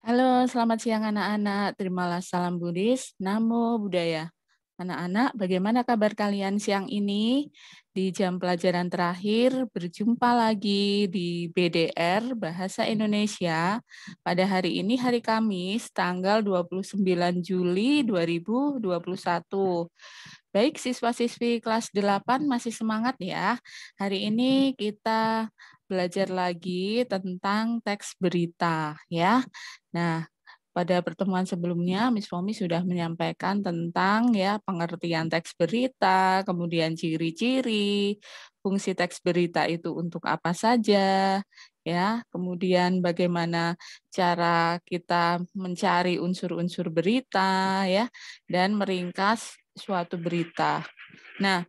Halo, selamat siang anak-anak. Terimalah salam Buddhis. Namo Buddhaya. Anak-anak, bagaimana kabar kalian siang ini? Di jam pelajaran terakhir, berjumpa lagi di BDR Bahasa Indonesia pada hari ini, hari Kamis, tanggal 29 Juli 2021. Baik, siswa-siswi kelas 8 masih semangat ya. Hari ini kita belajar lagi tentang teks berita ya. Nah, pada pertemuan sebelumnya Miss Fomi sudah menyampaikan tentang ya pengertian teks berita, kemudian ciri-ciri, fungsi teks berita itu untuk apa saja, ya, kemudian bagaimana cara kita mencari unsur-unsur berita ya dan meringkas suatu berita. Nah,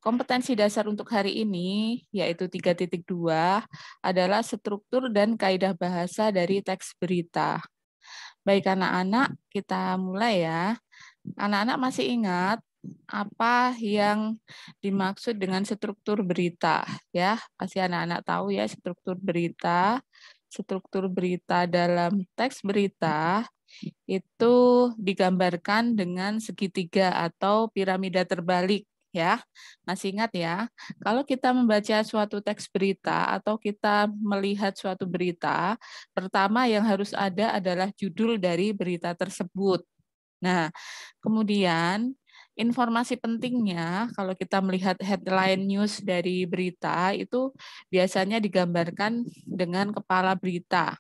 kompetensi dasar untuk hari ini yaitu 3.2 adalah struktur dan kaidah bahasa dari teks berita. Baik anak-anak, kita mulai ya. Anak-anak masih ingat apa yang dimaksud dengan struktur berita ya? Pasti anak-anak tahu ya struktur berita. Struktur berita dalam teks berita itu digambarkan dengan segitiga atau piramida terbalik ya. Masih ingat ya, kalau kita membaca suatu teks berita atau kita melihat suatu berita, pertama yang harus ada adalah judul dari berita tersebut. Nah, kemudian informasi pentingnya kalau kita melihat headline news dari berita itu biasanya digambarkan dengan kepala berita.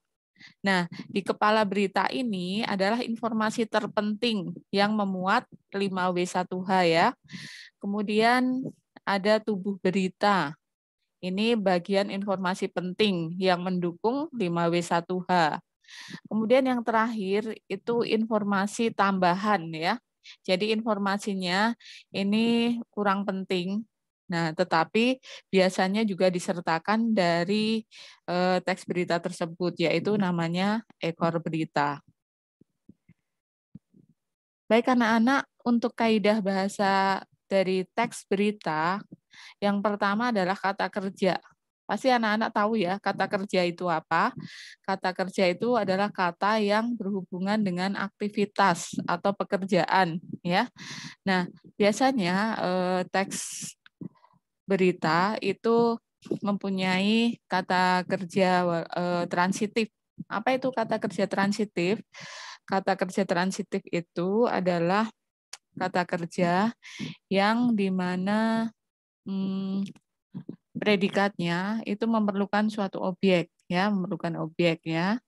Nah, di kepala berita ini adalah informasi terpenting yang memuat 5W1H ya. Kemudian ada tubuh berita. Ini bagian informasi penting yang mendukung 5W1H. Kemudian yang terakhir itu informasi tambahan ya. Jadi informasinya ini kurang penting. Nah, tetapi biasanya juga disertakan dari teks berita tersebut, yaitu namanya ekor berita. Baik anak-anak, untuk kaidah bahasa dari teks berita, yang pertama adalah kata kerja. Pasti anak-anak tahu ya, kata kerja itu apa? Kata kerja itu adalah kata yang berhubungan dengan aktivitas atau pekerjaan, ya. Nah, biasanya teks berita itu mempunyai kata kerja transitif. Apa itu kata kerja transitif? Kata kerja transitif itu adalah kata kerja yang dimana predikatnya itu memerlukan suatu objek, ya, memerlukan objek ya.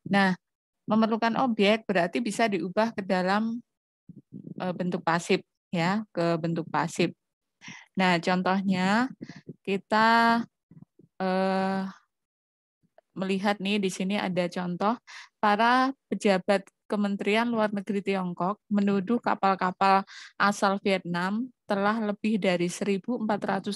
Nah, memerlukan objek berarti bisa diubah ke dalam bentuk pasif, ya, ke bentuk pasif. Nah, contohnya kita melihat nih di sini ada contoh para pejabat Kementerian Luar Negeri Tiongkok menuduh kapal-kapal asal Vietnam telah lebih dari 1.400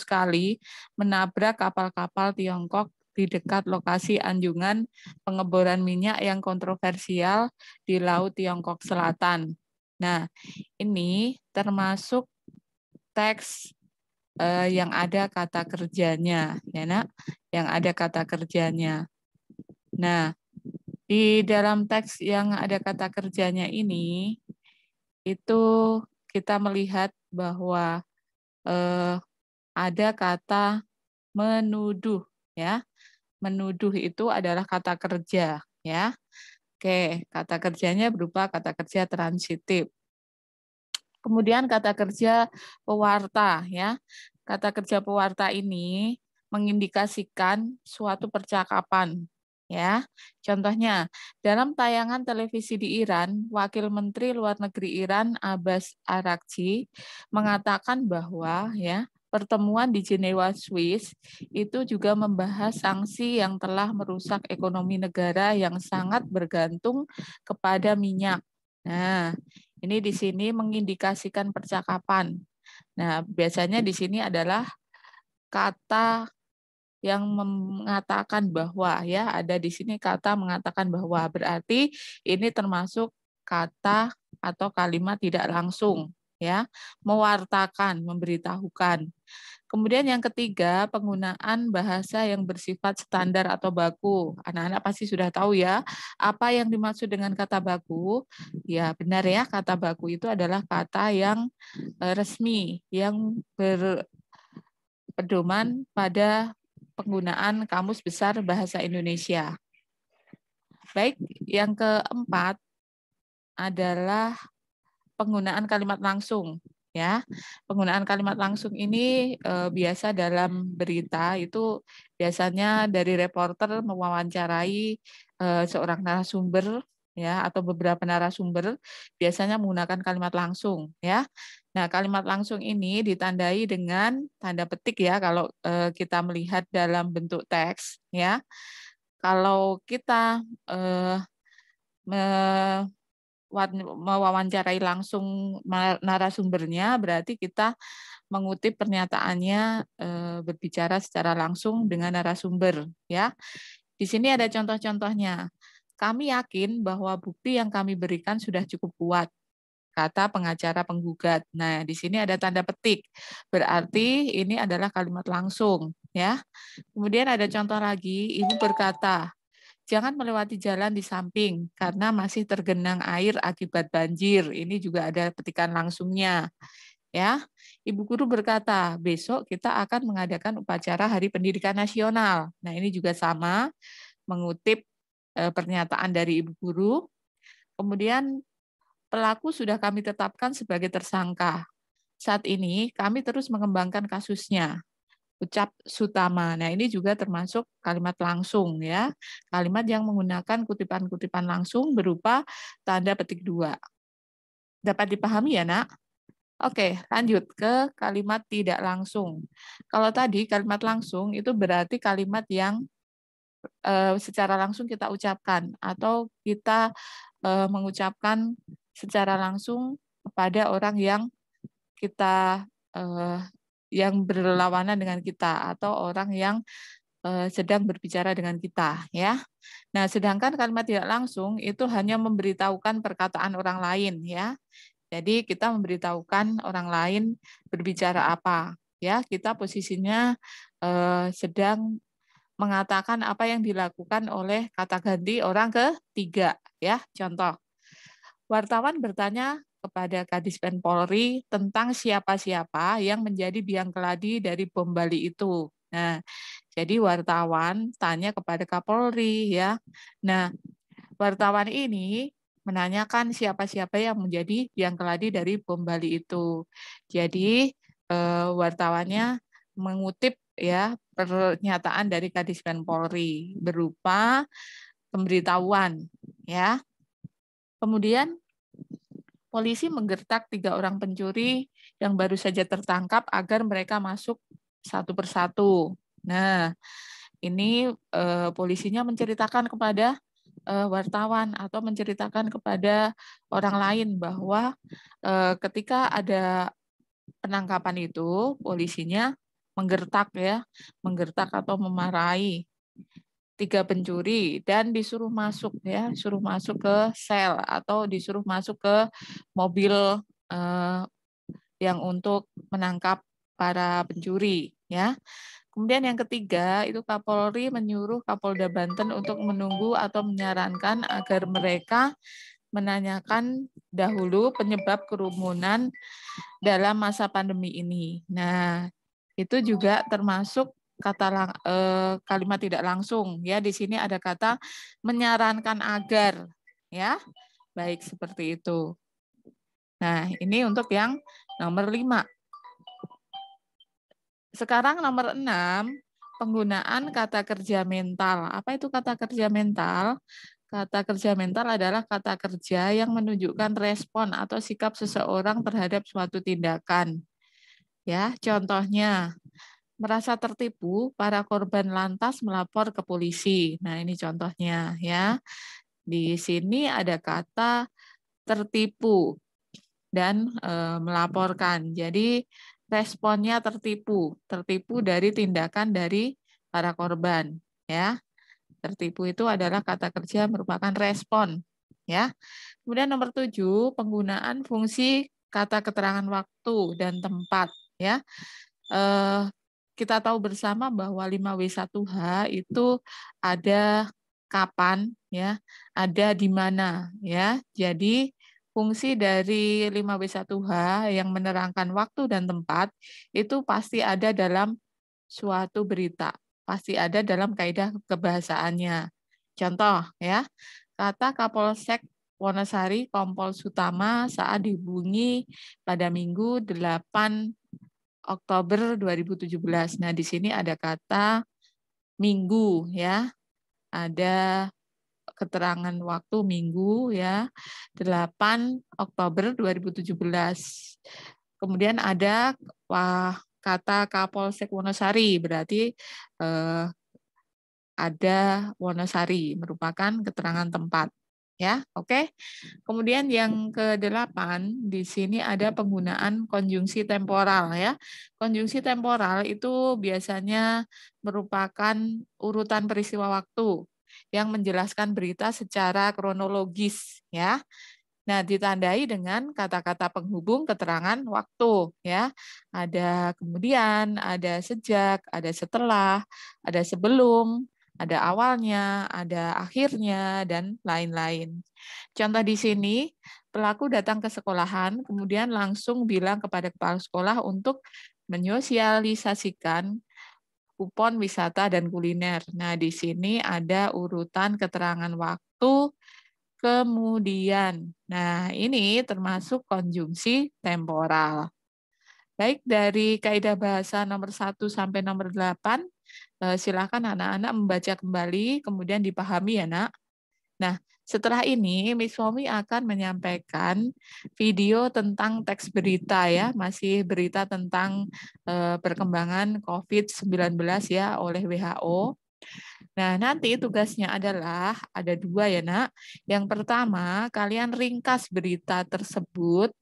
kali menabrak kapal-kapal Tiongkok di dekat lokasi anjungan pengeboran minyak yang kontroversial di Laut Tiongkok Selatan. Nah, ini termasuk teks yang ada kata kerjanya, ya nak, yang ada kata kerjanya. Nah, di dalam teks yang ada kata kerjanya ini, itu kita melihat bahwa ada kata menuduh, ya. Menuduh itu adalah kata kerja, ya. Oke, kata kerjanya berupa kata kerja transitif. Kemudian kata kerja pewarta, ya. Kata kerja pewarta ini mengindikasikan suatu percakapan, ya. Contohnya, dalam tayangan televisi di Iran, Wakil Menteri Luar Negeri Iran Abbas Araghchi mengatakan bahwa ya, pertemuan di Jenewa, Swiss itu juga membahas sanksi yang telah merusak ekonomi negara yang sangat bergantung kepada minyak. Nah, ini di sini mengindikasikan percakapan. Nah, biasanya di sini adalah kata yang mengatakan bahwa ya ada di sini kata mengatakan bahwa berarti ini termasuk kata atau kalimat tidak langsung ya, mewartakan, memberitahukan. Kemudian yang ketiga, penggunaan bahasa yang bersifat standar atau baku. Anak-anak pasti sudah tahu ya, apa yang dimaksud dengan kata baku. Ya, benar ya, kata baku itu adalah kata yang resmi, yang berpedoman pada penggunaan Kamus Besar Bahasa Indonesia. Baik, yang keempat adalah penggunaan kalimat langsung. Ya, penggunaan kalimat langsung ini biasa dalam berita itu biasanya dari reporter mewawancarai seorang narasumber ya atau beberapa narasumber biasanya menggunakan kalimat langsung ya. Nah, kalimat langsung ini ditandai dengan tanda petik ya kalau kita melihat dalam bentuk teks ya. Kalau kita mewawancarai langsung narasumbernya, berarti kita mengutip pernyataannya berbicara secara langsung dengan narasumber. Ya, di sini ada contoh-contohnya. Kami yakin bahwa bukti yang kami berikan sudah cukup kuat, kata pengacara penggugat. Nah, di sini ada tanda petik, berarti ini adalah kalimat langsung. Ya, kemudian ada contoh lagi, ibu berkata, jangan melewati jalan di samping karena masih tergenang air akibat banjir. Ini juga ada petikan langsungnya. Ya, Ibu guru berkata, besok kita akan mengadakan upacara Hari Pendidikan Nasional. Nah, ini juga sama, mengutip pernyataan dari Ibu guru. Kemudian pelaku sudah kami tetapkan sebagai tersangka. Saat ini kami terus mengembangkan kasusnya. Ucap Sutama. Nah, ini juga termasuk kalimat langsung ya. Kalimat yang menggunakan kutipan-kutipan langsung berupa tanda petik 2. Dapat dipahami ya, Nak? Oke, lanjut ke kalimat tidak langsung. Kalau tadi kalimat langsung itu berarti kalimat yang secara langsung kita ucapkan atau kita mengucapkan secara langsung kepada orang yang kita yang berlawanan dengan kita atau orang yang sedang berbicara dengan kita ya. Nah, sedangkan kalimat tidak langsung itu hanya memberitahukan perkataan orang lain ya. Jadi kita memberitahukan orang lain berbicara apa ya. Kita posisinya sedang mengatakan apa yang dilakukan oleh kata ganti orang ketiga ya. Contoh, wartawan bertanya kepada Kadis Pen Polri tentang siapa-siapa yang menjadi biang keladi dari bom Bali itu. Nah, jadi wartawan tanya kepada Kapolri ya. Nah, wartawan ini menanyakan siapa-siapa yang menjadi biang keladi dari bom Bali itu. Jadi wartawannya mengutip ya pernyataan dari Kadis Pen Polri berupa pemberitahuan ya. Kemudian polisi menggertak 3 orang pencuri yang baru saja tertangkap agar mereka masuk satu persatu. Nah, ini polisinya menceritakan kepada wartawan atau menceritakan kepada orang lain bahwa ketika ada penangkapan itu polisinya menggertak ya, menggertak atau memarahi 3 pencuri dan disuruh masuk ya, suruh masuk ke sel atau disuruh masuk ke mobil yang untuk menangkap para pencuri ya. Kemudian yang ketiga itu Kapolri menyuruh Kapolda Banten untuk menunggu atau menyarankan agar mereka menanyakan dahulu penyebab kerumunan dalam masa pandemi ini. Nah, itu juga termasuk kata kalimat tidak langsung ya. Di sini ada kata menyarankan agar ya. Baik seperti itu. Nah, ini untuk yang nomor 5. Sekarang nomor 6, penggunaan kata kerja mental. Apa itu kata kerja mental? Kata kerja mental adalah kata kerja yang menunjukkan respon atau sikap seseorang terhadap suatu tindakan. Ya, contohnya merasa tertipu, para korban lantas melapor ke polisi. Nah, ini contohnya ya. Di sini ada kata tertipu dan melaporkan. Jadi responnya tertipu dari tindakan dari para korban ya. Tertipu itu adalah kata kerja merupakan respon ya. Kemudian nomor 7, penggunaan fungsi kata keterangan waktu dan tempat, ya. Eh, kita tahu bersama bahwa 5W1H itu ada kapan, ya, ada di mana, ya. Jadi fungsi dari 5W1H yang menerangkan waktu dan tempat itu pasti ada dalam suatu berita, pasti ada dalam kaidah kebahasaannya. Contoh, ya, kata Kapolsek Wonosari Kompol Sutama saat dihubungi pada Minggu 8 Oktober 2017. Nah, di sini ada kata minggu, ya. Ada keterangan waktu minggu, ya. 8 Oktober 2017. Kemudian ada kata Kapolsek Wonosari, berarti ada Wonosari, merupakan keterangan tempat. Ya, oke. Kemudian yang ke-8 di sini ada penggunaan konjungsi temporal, ya. Konjungsi temporal itu biasanya merupakan urutan peristiwa waktu yang menjelaskan berita secara kronologis, ya. Nah, ditandai dengan kata-kata penghubung keterangan waktu, ya. Ada kemudian, ada sejak, ada setelah, ada sebelum, ada awalnya, ada akhirnya, dan lain-lain. Contoh di sini, pelaku datang ke sekolahan, kemudian langsung bilang kepada kepala sekolah untuk menyosialisasikan kupon wisata dan kuliner. Nah, di sini ada urutan keterangan waktu, kemudian. Nah, ini termasuk konjungsi temporal. Baik, dari kaidah bahasa nomor 1 sampai nomor 8, silakan anak-anak membaca kembali, kemudian dipahami ya, Nak. Nah, setelah ini Miss Fomi akan menyampaikan video tentang teks berita, ya, masih berita tentang perkembangan COVID-19 ya oleh WHO. Nah, nanti tugasnya adalah ada 2 ya, Nak. Yang pertama, kalian ringkas berita tersebut,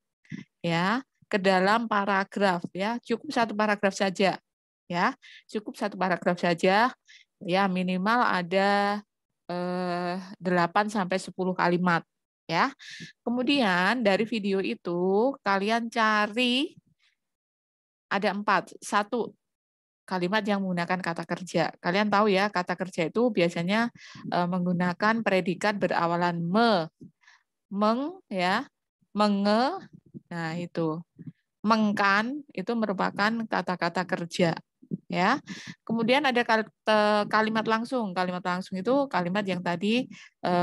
ya, ke dalam paragraf, ya. Cukup 1 paragraf saja, ya. Cukup 1 paragraf saja. Ya, minimal ada 8 sampai 10 kalimat, ya. Kemudian dari video itu kalian cari ada 4. 1, kalimat yang menggunakan kata kerja. Kalian tahu ya, kata kerja itu biasanya menggunakan predikat berawalan me, meng, ya, menge. Nah, itu. Mengkan itu merupakan kata-kata kerja, ya. Kemudian ada kalimat langsung. Kalimat langsung itu kalimat yang tadi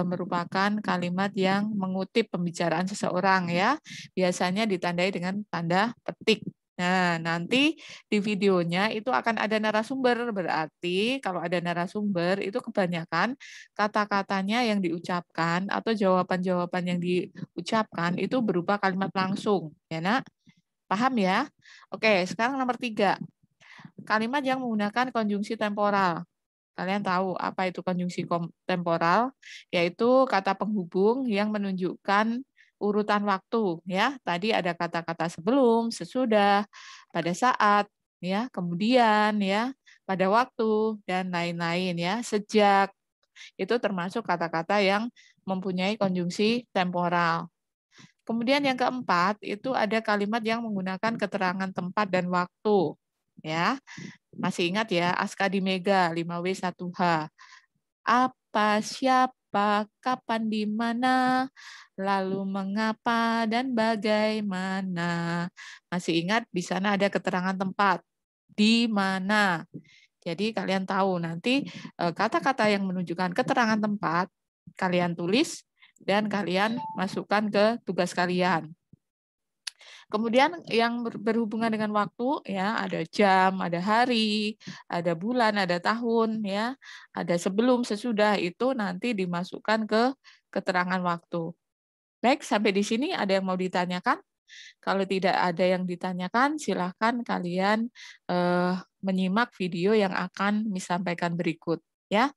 merupakan kalimat yang mengutip pembicaraan seseorang, ya. Biasanya ditandai dengan tanda petik. Nah, nanti di videonya itu akan ada narasumber. Berarti kalau ada narasumber itu kebanyakan kata-katanya yang diucapkan atau jawaban-jawaban yang diucapkan itu berupa kalimat langsung, ya, Nak. Paham ya? Oke, sekarang nomor 3. Kalimat yang menggunakan konjungsi temporal. Kalian tahu apa itu konjungsi temporal? Yaitu kata penghubung yang menunjukkan urutan waktu, ya. Tadi ada kata-kata sebelum, sesudah, pada saat, ya, kemudian, ya, pada waktu, dan lain-lain, ya. Sejak, itu termasuk kata-kata yang mempunyai konjungsi temporal. Kemudian yang keempat, itu ada kalimat yang menggunakan keterangan tempat dan waktu. Ya, masih ingat ya, Aska di Mega, 5W1H. Apa, siapa, kapan, di mana, lalu mengapa, dan bagaimana. Masih ingat, di sana ada keterangan tempat. Di mana. Jadi kalian tahu nanti kata-kata yang menunjukkan keterangan tempat, kalian tulis, dan kalian masukkan ke tugas kalian. Kemudian yang berhubungan dengan waktu, ya, ada jam, ada hari, ada bulan, ada tahun, ya, ada sebelum, sesudah, itu nanti dimasukkan ke keterangan waktu. Baik, sampai di sini ada yang mau ditanyakan? Kalau tidak ada yang ditanyakan, silahkan kalian menyimak video yang akan disampaikan berikut. Ya,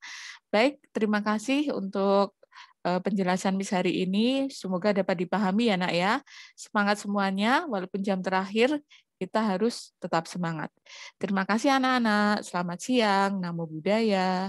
baik. Terima kasih untuk penjelasan Miss hari ini. Semoga dapat dipahami ya, Nak ya. Semangat semuanya, walaupun jam terakhir, kita harus tetap semangat. Terima kasih anak-anak. Selamat siang. Namo Buddhaya.